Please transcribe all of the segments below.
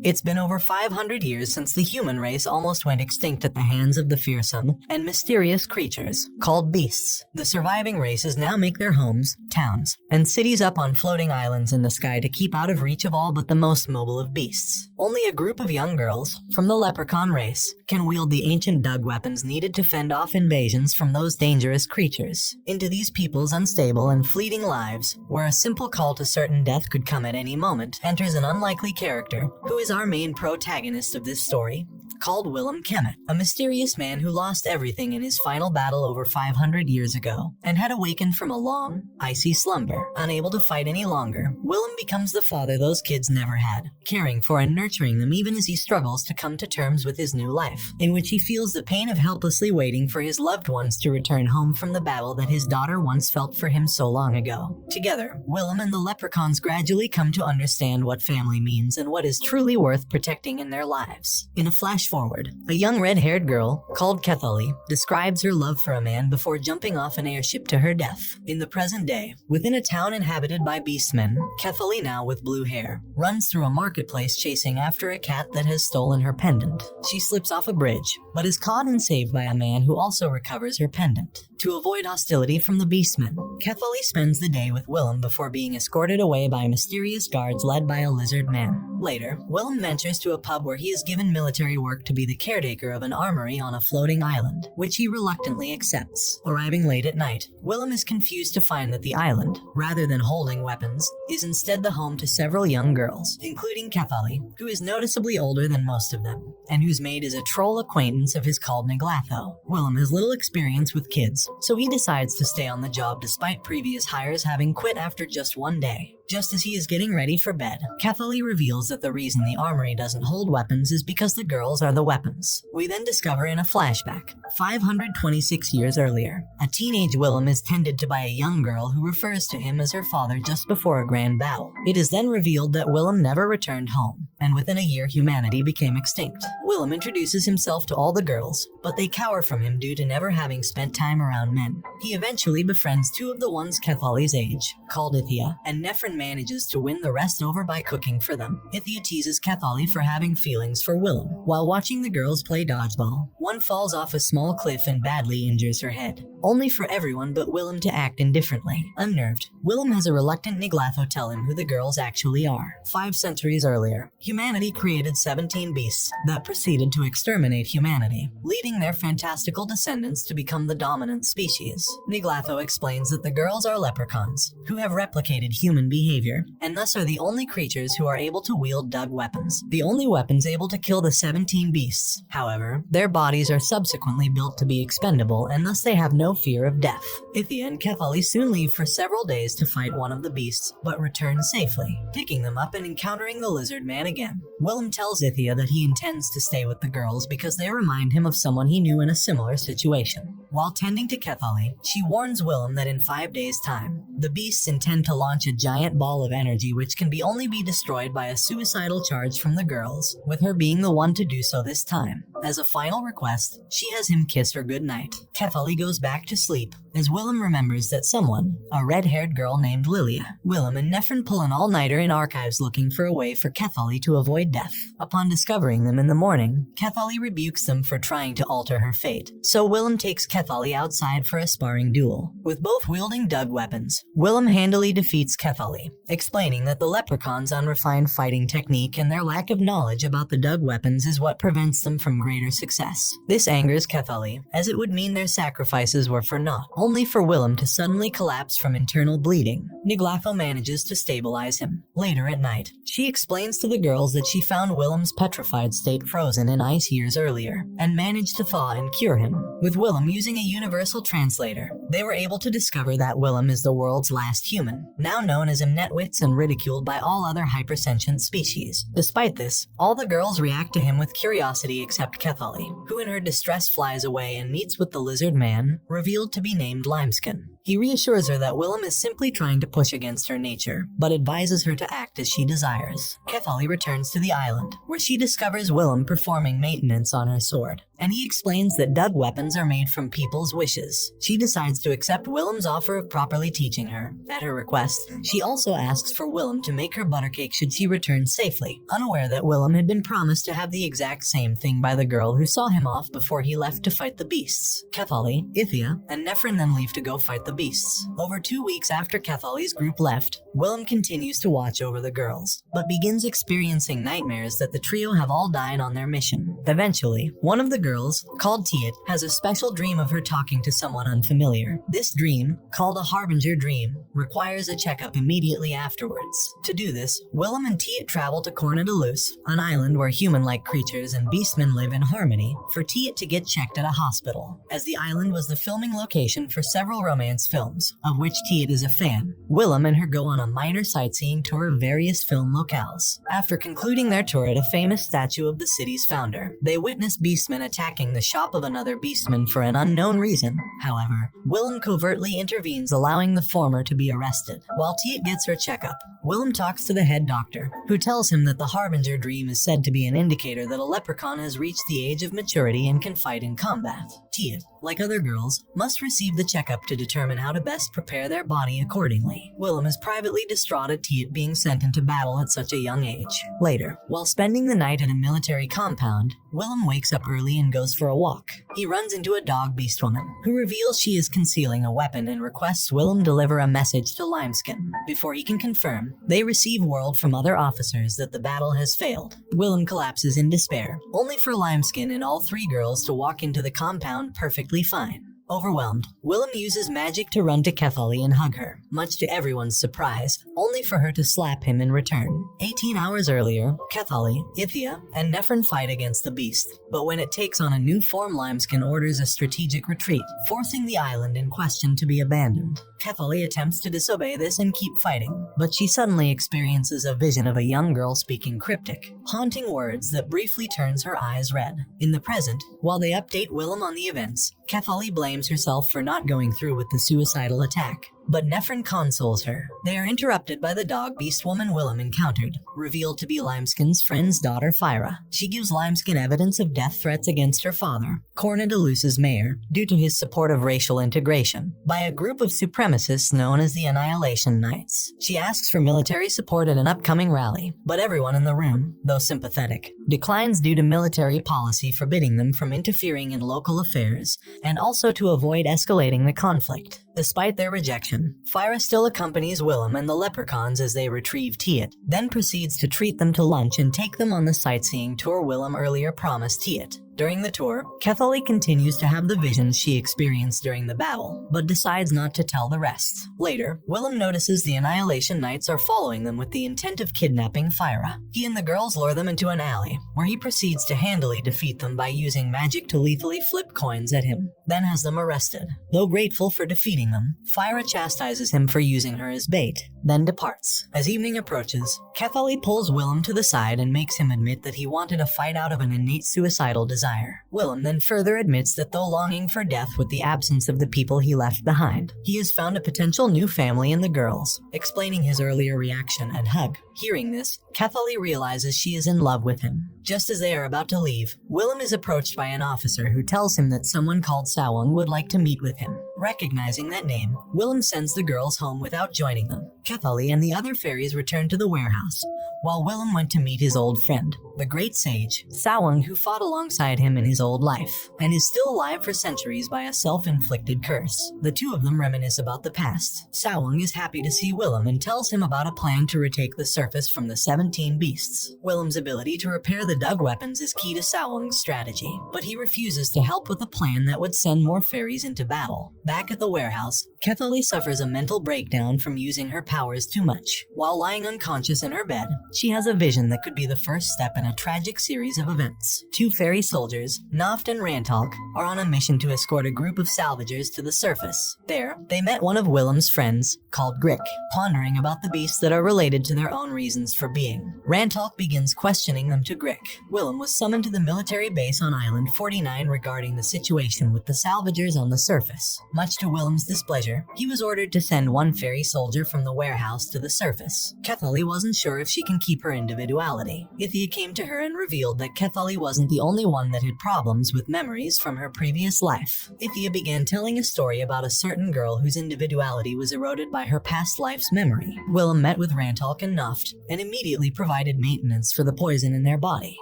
It's been over 500 years since the human race almost went extinct at the hands of the fearsome and mysterious creatures called beasts. The surviving races now make their homes, towns, and cities up on floating islands in the sky to keep out of reach of all but the most mobile of beasts. Only a group of young girls from the leprechaun race can wield the ancient dug weapons needed to fend off invasions from those dangerous creatures. Into these people's unstable and fleeting lives, where a simple call to certain death could come at any moment, enters an unlikely character who is our main protagonist of this story, called Willem Kemet, a mysterious man who lost everything in his final battle over 500 years ago and had awakened from a long, icy slumber. Unable to fight any longer, Willem becomes the father those kids never had, caring for and nurturing them even as he struggles to come to terms with his new life, in which he feels the pain of helplessly waiting for his loved ones to return home from the battle that his daughter once felt for him so long ago. Together, Willem and the leprechauns gradually come to understand what family means and what is truly worth protecting in their lives. In a flash forward, a young red-haired girl, called Kethalie, describes her love for a man before jumping off an airship to her death. In the present day, within a town inhabited by beastmen, Kethalie, now with blue hair, runs through a marketplace chasing after a cat that has stolen her pendant. She slips off a bridge, but is caught and saved by a man who also recovers her pendant. To avoid hostility from the beastmen, Kethalie spends the day with Willem before being escorted away by mysterious guards led by a lizard man. Later, Willem ventures to a pub where he is given military work to be the caretaker of an armory on a floating island, which he reluctantly accepts. Arriving late at night, Willem is confused to find that the island, rather than holding weapons, is instead the home to several young girls, including Kethalie, who is noticeably older than most of them, and whose maid is a troll acquaintance of his called Niglatho. Willem has little experience with kids, so he decides to stay on the job despite previous hires having quit after just one day. Just as he is getting ready for bed, Kethalie reveals that the reason the armory doesn't hold weapons is because the girls are the weapons. We then discover in a flashback, 526 years earlier, a teenage Willem is tended to by a young girl who refers to him as her father just before a grand battle. It is then revealed that Willem never returned home, and within a year humanity became extinct. Willem introduces himself to all the girls, but they cower from him due to never having spent time around men. He eventually befriends two of the ones Kethalie's age, called Ithia, and Nephrin manages to win the rest over by cooking for them. Ithia teases Kethalie for having feelings for Willem. While watching the girls play dodgeball, one falls off a small cliff and badly injures her head, only for everyone but Willem to act indifferently. Unnerved, Willem has a reluctant Niglatho tell him who the girls actually are. 5 centuries earlier, humanity created 17 beasts that proceeded to exterminate humanity, leading their fantastical descendants to become the dominant species. Niglatho explains that the girls are leprechauns, who have replicated human behavior, and thus are the only creatures who are able to wield dug weapons, the only weapons able to kill the 17 beasts. However, their bodies are subsequently built to be expendable, and thus they have no fear of death. Ithia and Kethalie soon leave for several days to fight one of the beasts, but return safely, picking them up and encountering the lizard man again. Willem tells Ithia that he intends to stay with the girls because they remind him of someone he knew in a similar situation. While tending to Kethalie, she warns Willem that in 5 days' time, the beasts intend to launch a giant ball of energy which can only be destroyed by a suicidal charge from the girls, with her being the one to do so this time. As a final request, she has him kiss her goodnight. Kethalie goes back to sleep, as Willem remembers that someone, a red-haired girl named Lilia. Willem and Nephrin pull an all-nighter in archives looking for a way for Kethalie to avoid death. Upon discovering them in the morning, Kethalie rebukes them for trying to alter her fate, so Willem takes Kethalie outside for a sparring duel. With both wielding dug weapons, Willem handily defeats Kethalie, explaining that the leprechaun's unrefined fighting technique and their lack of knowledge about the dug weapons is what prevents them from greater success. This angers Kethalie, as it would mean their sacrifices were for naught, only for Willem to suddenly collapse from internal bleeding. Niglatho manages to stabilize him. Later at night, she explains to the girls that she found Willem's petrified state frozen in ice years earlier, and managed to thaw and cure him. With Willem using a universal translator, they were able to discover that Willem is the world's last human, now known as Mnetwits and ridiculed by all other hypersentient species. Despite this, all the girls react to him with curiosity except Kethalie, who in her distress flies away and meets with the lizard man, revealed to be named Limeskin. He reassures her that Willem is simply trying to push against her nature, but advises her to act as she desires. Kethalie returns to the island, where she discovers Willem performing maintenance on her sword, and he explains that dug weapons are made from people's wishes. She decides to accept Willem's offer of properly teaching her. At her request, she also asks for Willem to make her butter cake should she return safely, unaware that Willem had been promised to have the exact same thing by the girl who saw him off before he left to fight the beasts. Kethali, Ithia, and Nephrin then leave to go fight the beasts. Over 2 weeks after Kethali's group left, Willem continues to watch over the girls, but begins experiencing nightmares that the trio have all died on their mission. Eventually, one of the girls, called Tiet, has a special dream of her talking to someone unfamiliar. This dream, called a harbinger dream, requires a checkup immediately afterwards. To do this, Willem and Tiet travel to Corna de Luz, an island where human-like creatures and beastmen live in harmony, for Tiet to get checked at a hospital. As the island was the filming location for several romance films, of which Tiet is a fan, Willem and her go on a minor sightseeing tour of various film locales. After concluding their tour at a famous statue of the city's founder, they witness beastmen attacking the shop of another beastman for an unknown reason. However, Willem covertly intervenes, allowing the former to be arrested. While Tiet gets her checkup, Willem talks to the head doctor, who tells him that the harbinger dream is said to be an indicator that a leprechaun has reached the age of maturity and can fight in combat. Tiet, like other girls, must receive the checkup to determine how to best prepare their body accordingly. Willem is privately distraught at Tiet being sent into battle at such a young age. Later, while spending the night at a military compound, Willem wakes up early and goes for a walk. He runs into a dog beast woman, who reveals she is concealing a weapon and requests Willem deliver a message to Limeskin. Before he can confirm, they receive word from other officers that the battle has failed. Willem collapses in despair, only for Limeskin and all 3 girls to walk into the compound perfectly fine. Overwhelmed, Willem uses magic to run to Kethali and hug her, much to everyone's surprise, only for her to slap him in return. 18 hours earlier, Kethali, Ithia, and Nephrin fight against the beast, but when it takes on a new form, Limeskin orders a strategic retreat, forcing the island in question to be abandoned. Kethali attempts to disobey this and keep fighting, but she suddenly experiences a vision of a young girl speaking cryptic, haunting words that briefly turns her eyes red. In the present, while they update Willem on the events, Kethali blames herself for not going through with the suicidal attack, but Nephrin consoles her. They are interrupted by the dog beast woman Willem encountered, revealed to be Limeskin's friend's daughter Fyra. She gives Limeskin evidence of death threats against her father, Corna de Luz's mayor, due to his support of racial integration, by a group of supremacists known as the Annihilation Knights. She asks for military support at an upcoming rally, but everyone in the room, though sympathetic, declines due to military policy forbidding them from interfering in local affairs, and also to avoid escalating the conflict. Despite their rejection, Fyra still accompanies Willem and the leprechauns as they retrieve Tiet, then proceeds to treat them to lunch and take them on the sightseeing tour Willem earlier promised Tiet. During the tour, Kethali continues to have the visions she experienced during the battle, but decides not to tell the rest. Later, Willem notices the Annihilation Knights are following them with the intent of kidnapping Fyra. He and the girls lure them into an alley, where he proceeds to handily defeat them by using magic to lethally flip coins at him, then has them arrested. Though grateful for defeating them, Fyra chastises him for using her as bait, then departs. As evening approaches, Kethali pulls Willem to the side and makes him admit that he wanted a fight out of an innate suicidal desire. Willem then further admits that though longing for death with the absence of the people he left behind, he has found a potential new family in the girls, explaining his earlier reaction and hug. Hearing this, Kethali realizes she is in love with him. Just as they are about to leave, Willem is approached by an officer who tells him that someone called Sawang would like to meet with him. Recognizing that name, Willem sends the girls home without joining them. Kethali and the other fairies return to the warehouse, while Willem went to meet his old friend, the great sage, Sawang, who fought alongside him in his old life, and is still alive for centuries by a self-inflicted curse. The two of them reminisce about the past. Sawang is happy to see Willem and tells him about a plan to retake the surface from the 17 beasts. Willem's ability to repair the dug weapons is key to Sawang's strategy, but he refuses to help with a plan that would send more fairies into battle. Back at the warehouse, Kethali suffers a mental breakdown from using her powers too much. While lying unconscious in her bed, she has a vision that could be the first step in a tragic series of events. 2 fairy soldiers, Naft and Rantalk, are on a mission to escort a group of salvagers to the surface. There, they met one of Willem's friends, called Grick, pondering about the beasts that are related to their own reasons for being. Rantalk begins questioning them to Grick. Willem was summoned to the military base on Island 49 regarding the situation with the salvagers on the surface. Much to Willem's displeasure, he was ordered to send 1 fairy soldier from the warehouse to the surface. Kethali wasn't sure if she can keep her individuality. Ithia came to her and revealed that Kethali wasn't the only one that had problems with memories from her previous life. Ithia began telling a story about a certain girl whose individuality was eroded by her past life's memory. Willem met with Rantalk and Nuft and immediately provided maintenance for the poison in their body.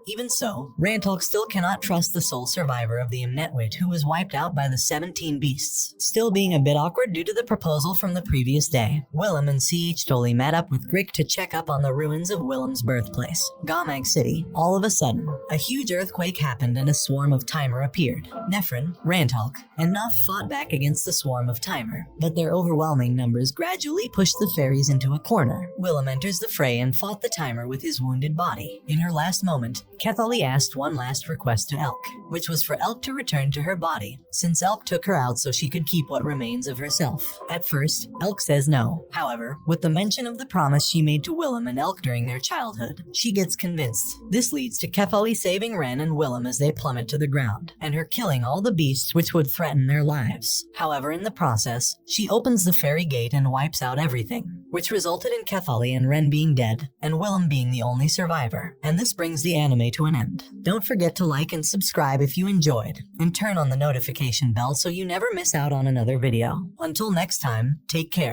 Even so, Rantalk still cannot trust the sole survivor of the Imnetwit who was wiped out by the 17 beasts, still being a bit awkward due to the proposal from the previous day. Willem and C.H. Tolley met up with Grick to check up on the ruins of Willem's birthplace, Gomag City. All of a sudden, a huge earthquake happened and a swarm of Timer appeared. Nefrin, Rantalk, and Nuff fought back against the swarm of Timer, but their overwhelming numbers gradually pushed the fairies into a corner. Willem enters the fray and fought the Timer with his wounded body. In her last moment, Kethali asked one last request to Elk, which was for Elk to return to her body, since Elk took her out so she could keep what remains of herself. At first, Elk says no. However, with the mention of the promise she made to Willem and Elk during their childhood, she gets convinced. This leads to Kethali saving Ren and Willem as they plummet to the ground, and her killing all the beasts which would threaten their lives. However, in the process, she opens the fairy gate and wipes out everything, which resulted in Kethali and Ren being dead, and Willem being the only survivor. And this brings the anime to an end. Don't forget to like and subscribe if you enjoyed, and turn on the notification bell so you never miss out on another video. Until next time, take care.